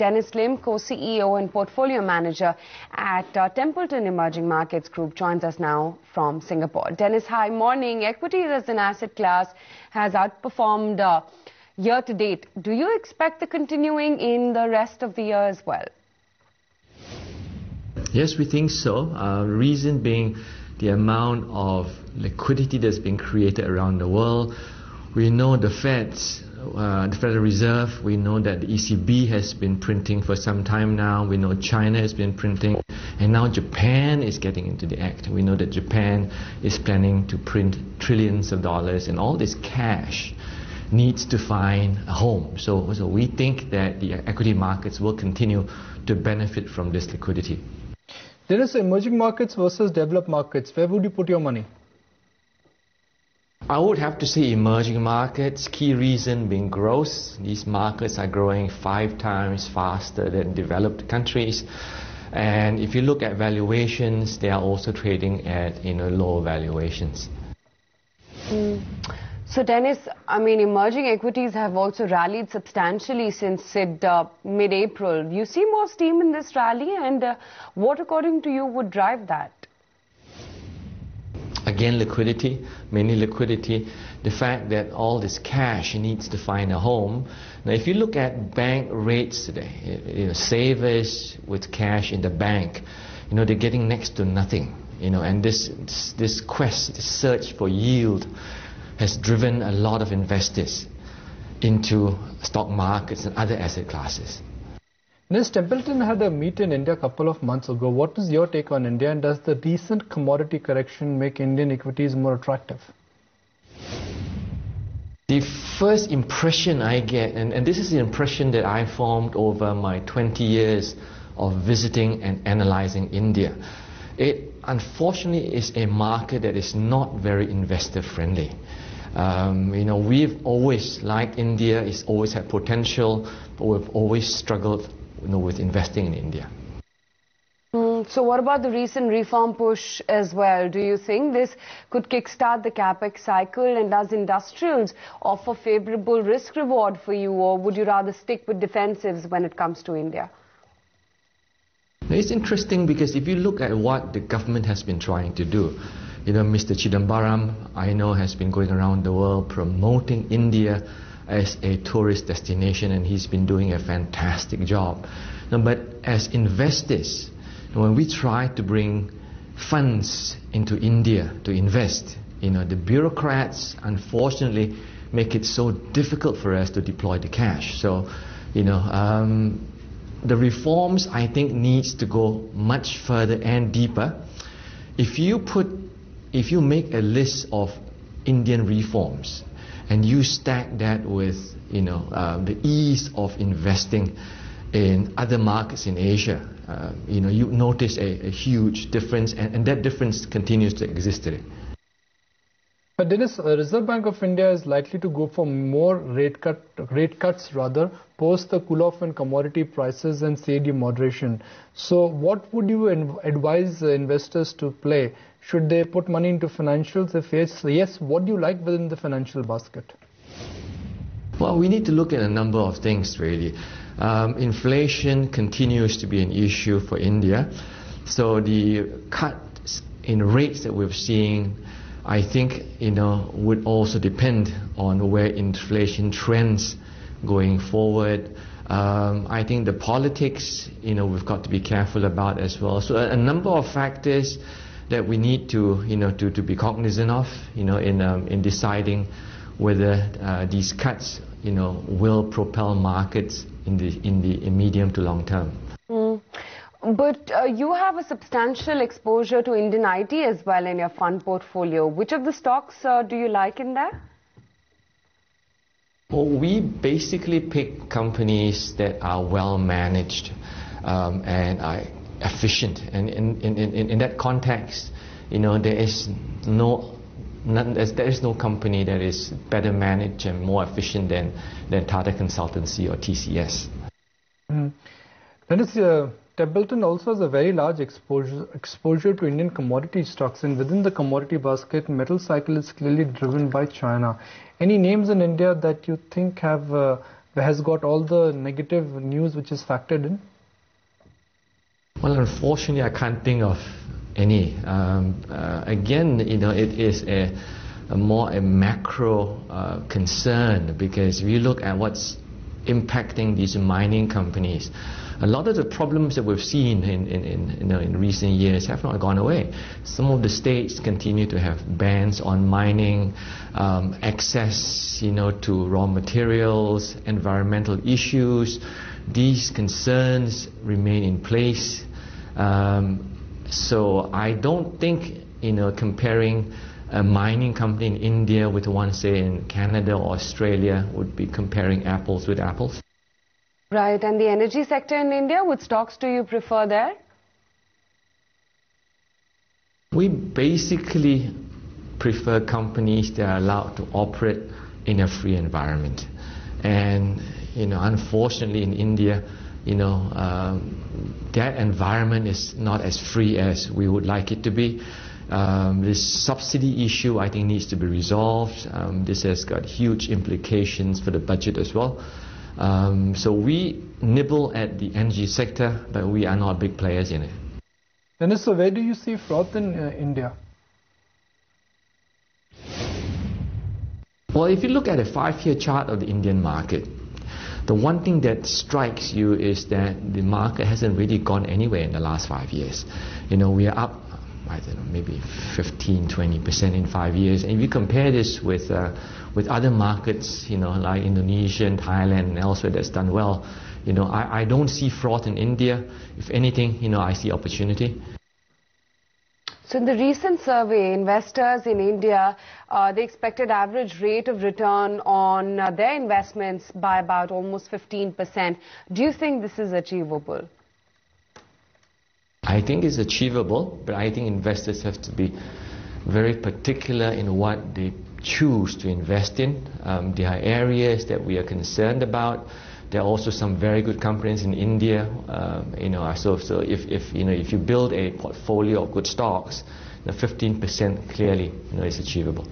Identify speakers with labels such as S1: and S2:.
S1: Dennis Lim, co-CEO and portfolio manager at Templeton Emerging Markets Group, joins us now from Singapore. Dennis, hi, morning. Equities as an asset class has outperformed year to date. Do you expect the continuing in the rest of the year as well?
S2: Yes, we think so. Reason being the amount of liquidity that's been created around the world. We know the Federal Reserve, we know that the ECB has been printing for some time now. We know China has been printing, and now Japan is getting into the act. We know that Japan is planning to print trillions of dollars, and all this cash needs to find a home. So we think that the equity markets will continue to benefit from this liquidity.
S3: There is emerging markets versus developed markets. Where would you put your money?
S2: I would have to say emerging markets. Key reason being growth. These markets are growing 5 times faster than developed countries. And if you look at valuations, they are also trading at low valuations.
S1: So Dennis, emerging equities have also rallied substantially since mid-April. You see more steam in this rally, and what according to you would drive that?
S2: Again, liquidity, mainly liquidity. The fact that all this cash needs to find a home. Now, if you look at bank rates today, savers with cash in the bank, they're getting next to nothing. And this search for yield has driven a lot of investors into stock markets and other asset classes.
S3: Ms. Templeton had a meet in India a couple of months ago. What is your take on India, and does the recent commodity correction make Indian equities more attractive?
S2: The first impression I get, and this is the impression that I formed over my 20 years of visiting and analyzing India, it unfortunately is a market that is not very investor friendly. We've always, like India, it's always had potential, but we've always struggled with investing in India.
S1: So what about the recent reform push as well? Do you think this could kickstart the capex cycle, and does industrials offer favorable risk reward for you, or would you rather stick with defensives when it comes to India?
S2: It's interesting because if you look at what the government has been trying to do, Mr. Chidambaram, I know, has been going around the world promoting India as a tourist destination, and he's been doing a fantastic job. But as investors, when we try to bring funds into India to invest, the bureaucrats unfortunately make it so difficult for us to deploy the cash. So, the reforms, I think, needs to go much further and deeper. If you make a list of Indian reforms and you stack that with the ease of investing in other markets in Asia, you notice a huge difference, and that difference continues to exist today.
S3: But Dennis, Reserve Bank of India is likely to go for more rate cuts post the cool-off in commodity prices and CAD moderation. So what would you advise investors to play? Should they put money into financials? If yes, what do you like within the financial basket?
S2: Well, we need to look at a number of things, really. Inflation continues to be an issue for India. So the cuts in rates that we're seeing, I think, would also depend on where inflation trends going forward. I think the politics, we've got to be careful about as well. So a number of factors that we need to, to be cognizant of, in deciding whether these cuts, will propel markets in the medium to long term.
S1: But you have a substantial exposure to Indian IT as well in your fund portfolio. Which of the stocks do you like in there?
S2: Well, we basically pick companies that are well managed and are efficient. And in that context, there is no company that is better managed and more efficient than Tata Consultancy or TCS.
S3: Dennis, Templeton also has a very large exposure to Indian commodity stocks, and within the commodity basket, metal cycle is clearly driven by China. Any names in India that you think have has got all the negative news which is factored in?
S2: Well, unfortunately, I can't think of any. Again, it is a more macro concern, because if you look at what's impacting these mining companies, a lot of the problems that we've seen in recent years have not gone away. Some of the states continue to have bans on mining, access, to raw materials, environmental issues. These concerns remain in place. So I don't think, comparing a mining company in India with one, say, in Canada or Australia would be comparing apples with apples.
S1: Right, and the energy sector in India, which stocks do you prefer there?
S2: We basically prefer companies that are allowed to operate in a free environment. And, unfortunately in India, that environment is not as free as we would like it to be. This subsidy issue, I think, needs to be resolved. This has got huge implications for the budget as well. So we nibble at the energy sector, but we are not big players in it.
S3: Dennis, so where do you see froth in India?
S2: Well, if you look at a 5-year chart of the Indian market, the one thing that strikes you is that the market hasn't really gone anywhere in the last 5 years. We are up, I don't know, maybe 15-20% in 5 years. And if you compare this with other markets, like Indonesia and Thailand and elsewhere that's done well, I don't see froth in India. If anything, I see opportunity.
S1: So in the recent survey, investors in India, they expected average rate of return on their investments by about almost 15%. Do you think this is achievable?
S2: I think it's achievable, but I think investors have to be very particular in what they choose to invest in. There are areas that we are concerned about. There are also some very good companies in India. So if you build a portfolio of good stocks, the 15% clearly is achievable.